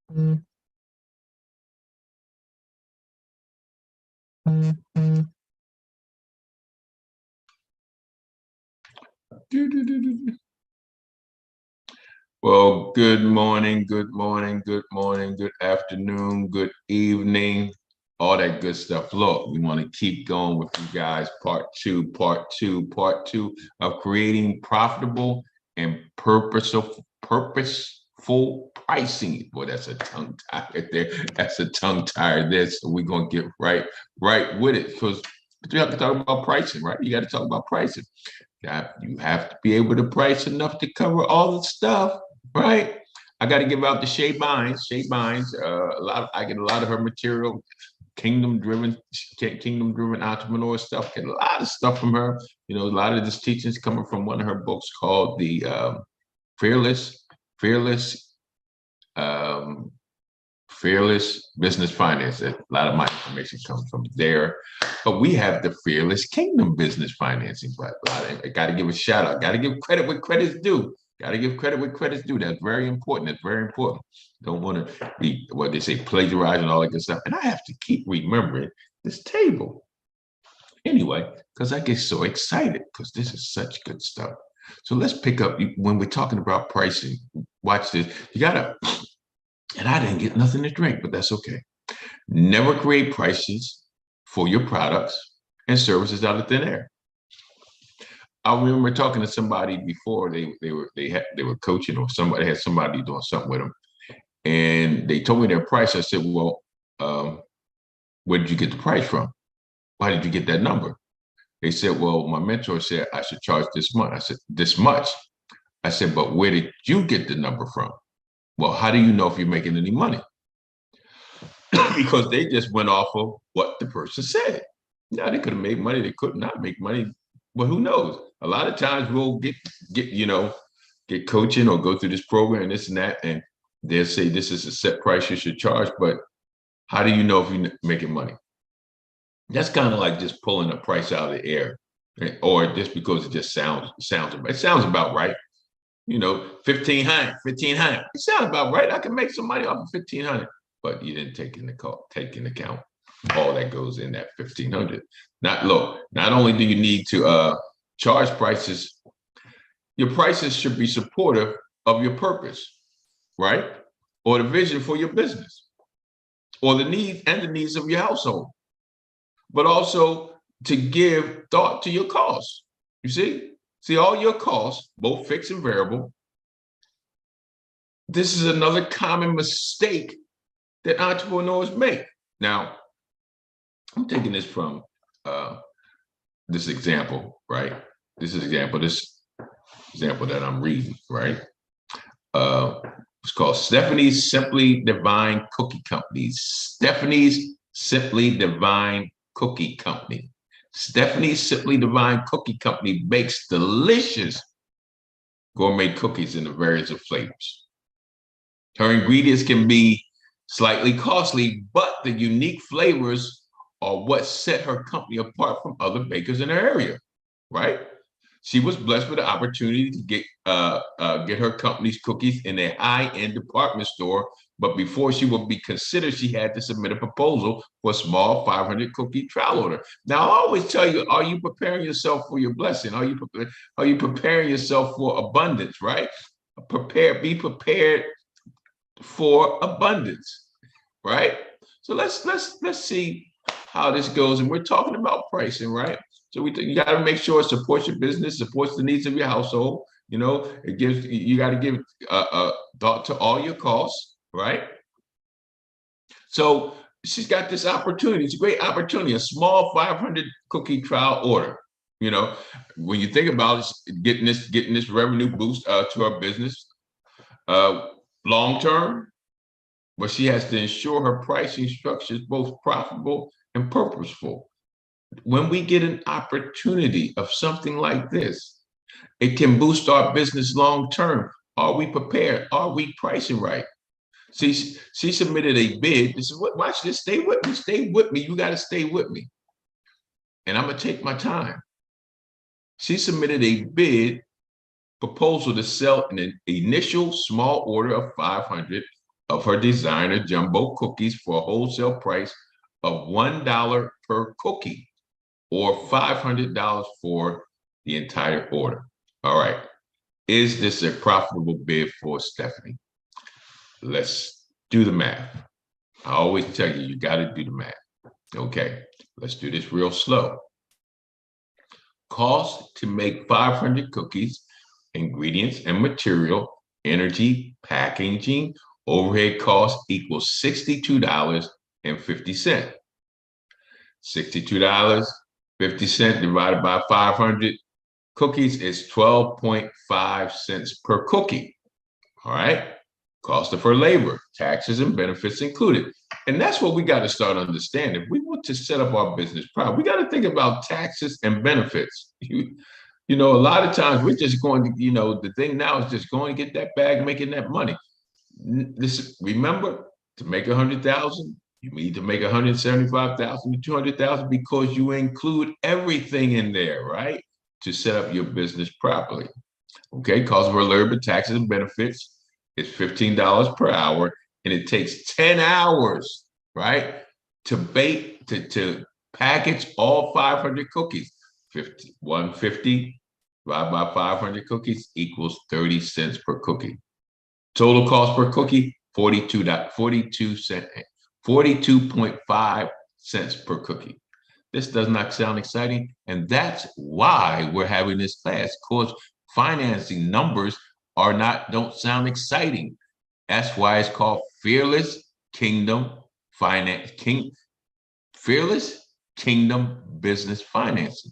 Well, good morning, good morning, good morning, good afternoon, good evening, all that good stuff. Look, we want to keep going with you guys. Part two of creating profitable and purposeful pricing. Boy, that's a tongue tie right there. That's a tongue tie there. So we're gonna get right with it because you have to talk about pricing, right? You got to talk about pricing. You have to be able to price enough to cover all the stuff, right? I got to give out to Shay Bynes. I get a lot of her material, kingdom driven entrepreneur stuff. Get a lot of stuff from her. A lot of this teaching is coming from one of her books called the Fearless, Fearless, um, Fearless Business Finance. A lot of my information comes from there. But we have the Fearless Kingdom Business Financing. But I got to give a shout out. Got to give credit where credit's due. Got to give credit where credit's due. That's very important. That's very important. Don't want to be what they say, plagiarizing and all that good stuff. And I have to keep remembering this table. Anyway, because I get so excited because this is such good stuff. So let's pick up when we're talking about pricing. Watch this. You got to, and I didn't get nothing to drink, but that's okay. Never create prices for your products and services out of thin air. I remember talking to somebody before they were coaching, or somebody had somebody doing something with them, and they told me their price. I said, "Well, where did you get the price from? Why did you get that number?" They said, "Well, my mentor said I should charge this much." I said, "This much?" I said, "But where did you get the number from?" "Well, how do you know if you're making any money?" Because they just went off of what the person said. Now they could have made money, they could not make money, but who knows? A lot of times we'll get coaching or go through this program and this and that, and they'll say this is a set price you should charge, but how do you know if you're making money? That's kind of like just pulling a price out of the air, or just because it just sounds about right. 1,500, 1,500. It sounds about right. I can make some money off of 1,500, but you didn't take into account all that goes in that 1,500. Not only do you need to charge prices, your prices should be supportive of your purpose, right? Or the vision for your business, or the needs of your household, but also to give thought to your costs. You see all your costs, both fixed and variable. This is another common mistake that entrepreneurs make. Now, I'm taking this from this example, right? This example that I'm reading, right? It's called Stephanie's Simply Divine Cookie Company. Stephanie's Simply Divine Cookie Company. Stephanie's Simply Divine Cookie Company bakes delicious gourmet cookies in a variety of flavors. Her ingredients can be slightly costly, but the unique flavors are what set her company apart from other bakers in her area, right? She was blessed with the opportunity to get her company's cookies in a high-end department store, but before she would be considered, she had to submit a proposal for a small 500 cookie trial order. Now, I always tell you, are you preparing yourself for your blessing? Are you preparing yourself for abundance, right? Be prepared for abundance, right? So let's see how this goes. And we're talking about pricing, right? So you got to make sure it supports your business, supports the needs of your household. You got to give thought to all your costs, right? So she's got this opportunity. It's a great opportunity, a small 500 cookie trial order. When you think about it, getting this revenue boost to our business long term, but she has to ensure her pricing structure is both profitable and purposeful. When we get an opportunity of something like this, it can boost our business long term. Are we prepared? Are we pricing right? She submitted a bid. This is what, watch this. Stay with me. Stay with me. You got to stay with me. And I'm going to take my time. She submitted a bid proposal to sell an initial small order of 500 of her designer jumbo cookies for a wholesale price of $1 per cookie, or $500 for the entire order. All right. Is this a profitable bid for Stephanie? Let's do the math. I always tell you, you got to do the math. Okay, let's do this real slow. Cost to make 500 cookies, ingredients and material, energy, packaging, overhead costs equals $62.50. $62.50 divided by 500 cookies is 12.5 cents per cookie. All right. Cost of her labor, taxes and benefits included. And that's what we got to start understanding. If we want to set up our business proud, we got to think about taxes and benefits. You know, a lot of times we're just going to, the thing now is just going to get that bag, making that money. Remember, to make 100,000, you need to make 175,000 to 200,000 because you include everything in there, right? To set up your business properly. Okay, cost of her labor, taxes and benefits is $15 per hour, and it takes 10 hours, right, to package all 500 cookies. 150 divided by 500 cookies equals 30 cents per cookie. Total cost per cookie, 42.5 cents per cookie. This does not sound exciting, and that's why we're having this class, because financing numbers don't sound exciting. That's why it's called Fearless Kingdom Business Financing,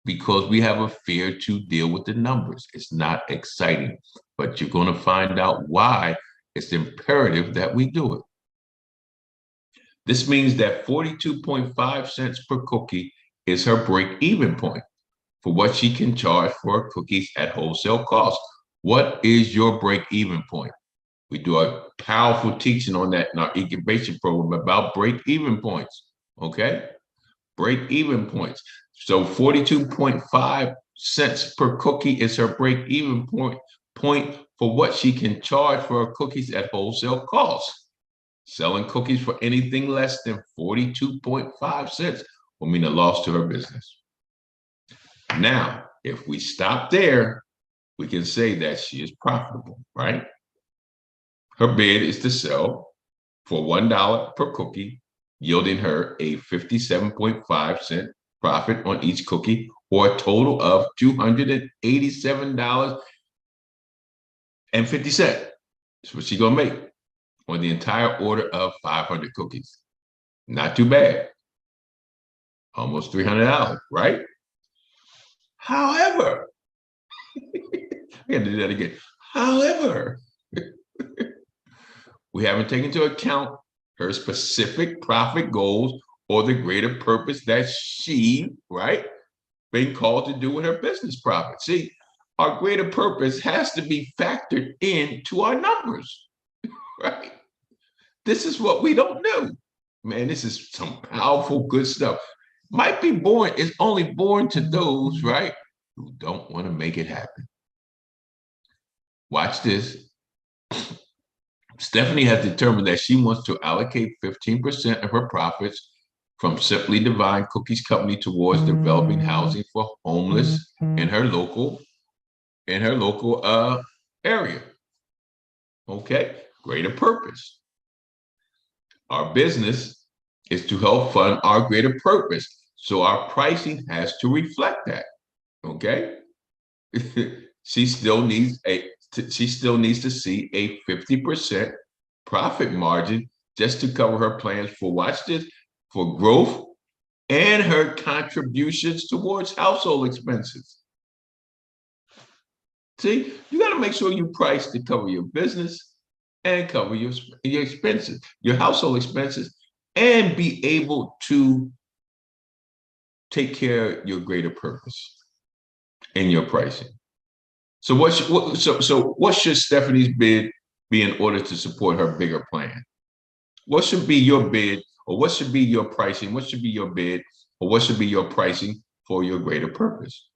because we have a fear to deal with the numbers. It's not exciting, but you're going to find out why it's imperative that we do it. This means that 42.5 cents per cookie is her break-even point for what she can charge for cookies at wholesale cost. What is your break-even point? We do a powerful teaching on that in our incubation program about break-even points, okay? Break-even points. So 42.5 cents per cookie is her break-even point for what she can charge for her cookies at wholesale cost. Selling cookies for anything less than 42.5 cents will mean a loss to her business. Now, if we stop there, we can say that she is profitable, right? Her bid is to sell for $1 per cookie, yielding her a 57.5-cent profit on each cookie, or a total of $287.50. That's what she's gonna make on the entire order of 500 cookies. Not too bad. Almost $300, right? However, I gotta do that again. However, we haven't taken into account her specific profit goals or the greater purpose that she, right, been called to do with her business profit. See, our greater purpose has to be factored into our numbers, right? This is what we don't do. Man, this is some powerful, good stuff. Might be boring. It's only boring to those, right, who don't want to make it happen. Watch this. Stephanie has determined that she wants to allocate 15% of her profits from Simply Divine Cookies Company towards developing housing for homeless in her local area. Okay, greater purpose. Our business is to help fund our greater purpose, so our pricing has to reflect that. Okay, she still needs to see a 50% profit margin just to cover her plans for, watch this, for growth and her contributions towards household expenses. See, you got to make sure you price to cover your business and cover your expenses, your household expenses, and be able to take care of your greater purpose in your pricing. So what should Stephanie's bid be in order to support her bigger plan? What should be your bid, or what should be your pricing? What should be your bid, or what should be your pricing for your greater purpose?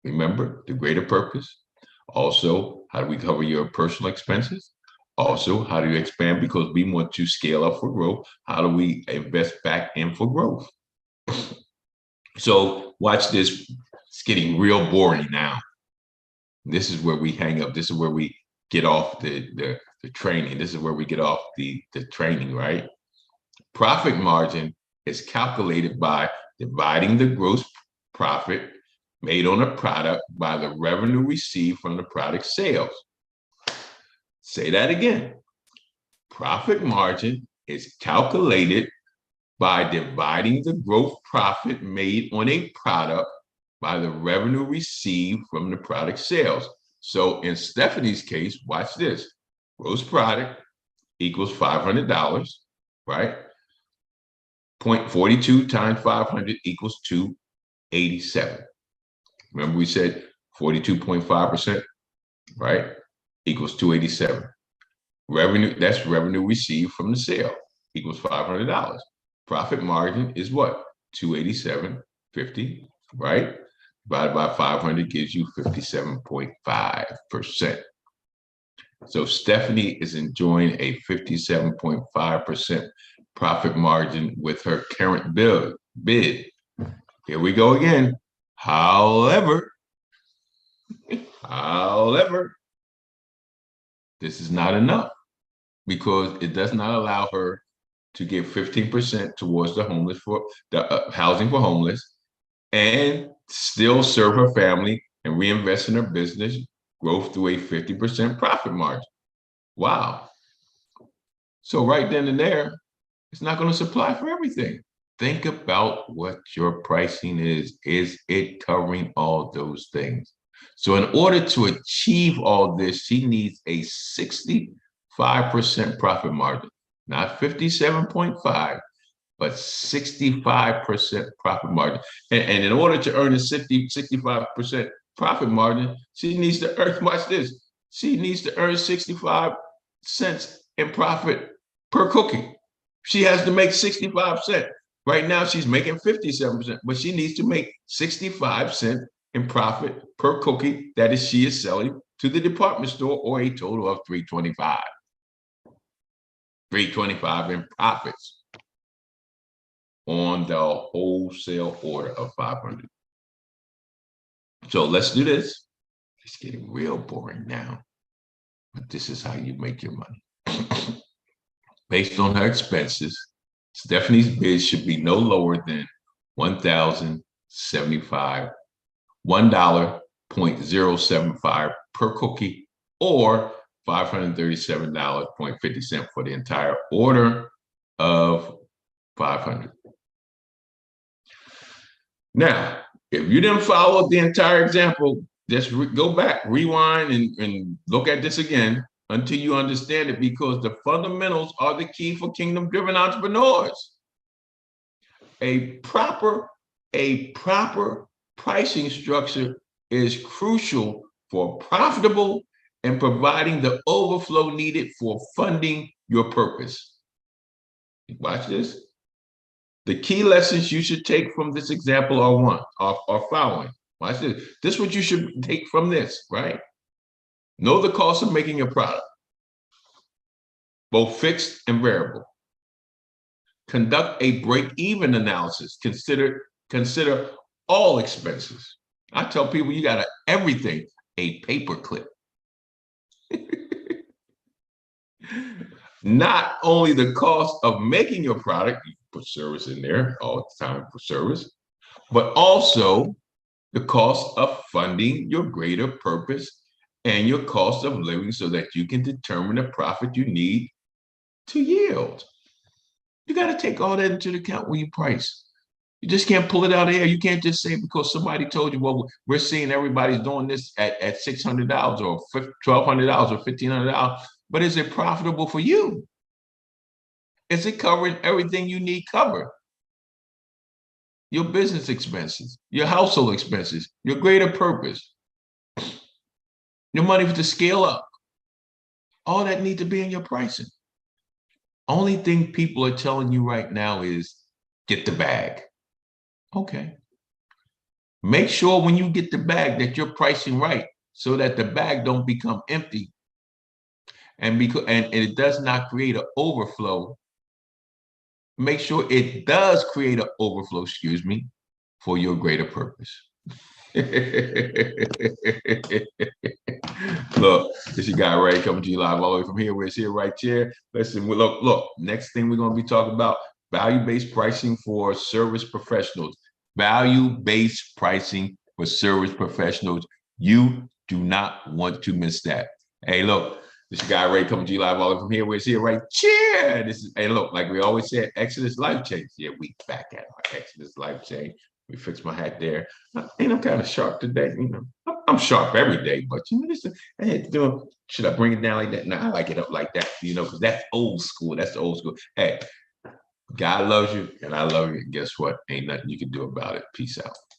Remember the greater purpose. Also, how do we cover your personal expenses? Also, how do you expand? Because we want to scale up for growth. How do we invest back in for growth? So watch this. It's getting real boring now. This is where we hang up. This is where we get off the training. This is where we get off the training, right? Profit margin is calculated by dividing the gross profit made on a product by the revenue received from the product sales. Say that again. Profit margin is calculated by dividing the gross profit made on a product by the revenue received from the product sales. So in Stephanie's case, watch this. Gross product equals $500, right? 0.42 times 500 equals 287. Remember we said 42.5%, right? Equals 287. Revenue, that's revenue received from the sale, equals $500. Profit margin is what? 287.50, right? Divided by 500 gives you 57.5%. So Stephanie is enjoying a 57.5% profit margin with her current bid. Here we go again. However, this is not enough because it does not allow her to give 15% towards the homeless for the housing for homeless and still serve her family and reinvest in her business growth through a 50% profit margin. Wow. So right then and there, it's not going to supply for everything. Think about what your pricing is. Is it covering all those things? So in order to achieve all this, she needs a 65% profit margin, not 57.5, but 65% profit margin. And in order to earn a 65% profit margin, she needs to earn, watch this, she needs to earn 65 cents in profit per cookie. She has to make 65 cents. Right now, she's making 57%, but she needs to make 65 cents in profit per cookie that is she is selling to the department store, or a total of 325. 325 in profits on the wholesale order of 500. So let's do this. It's getting real boring now, but this is how you make your money. Based on her expenses, Stephanie's bid should be no lower than $1.075 per cookie, or $537.50 for the entire order of 500. Now, if you didn't follow the entire example, just go back, rewind, and look at this again until you understand it, because the fundamentals are the key for kingdom-driven entrepreneurs. A proper pricing structure is crucial for profitable and providing the overflow needed for funding your purpose. Watch this. The key lessons you should take from this example are following. Watch this. This is what you should take from this, right? Know the cost of making a product, both fixed and variable. Conduct a break-even analysis. Consider all expenses. I tell people you got everything, a paperclip. Not only the cost of making your product, you put service in there all the time for service, but also the cost of funding your greater purpose and your cost of living, so that you can determine the profit you need to yield. You got to take all that into account when you price. You just can't pull it out of the air. You can't just say because somebody told you, well, we're seeing everybody's doing this at $600 or $1,200 or $1,500, but is it profitable for you? Is it covering everything you need covered? Your business expenses, your household expenses, your greater purpose, your money to scale up. All that needs to be in your pricing. Only thing people are telling you right now is get the bag. Okay. Make sure when you get the bag that you're pricing right, so that the bag don't become empty And and it does not create an overflow, make sure it does create an overflow, excuse me, for your greater purpose. Look, this your guy Ray coming to you live all the way from here. Where it's here right here. Listen, look. Next thing we're going to be talking about value-based pricing for service professionals. Value-based pricing for service professionals. You do not want to miss that. Hey, look, this your guy Ray coming to you live all the way from here. Where it's here right here. This is, hey, look, like we always said, Exodus life change. Yeah, we back at our Exodus life change. We fix my hat there. I'm kind of sharp today. I'm sharp every day, but listen, hey, should I bring it down like that? No, I like it up like that, because that's old school. That's the old school. Hey, God loves you, and I love you. And guess what? Ain't nothing you can do about it. Peace out.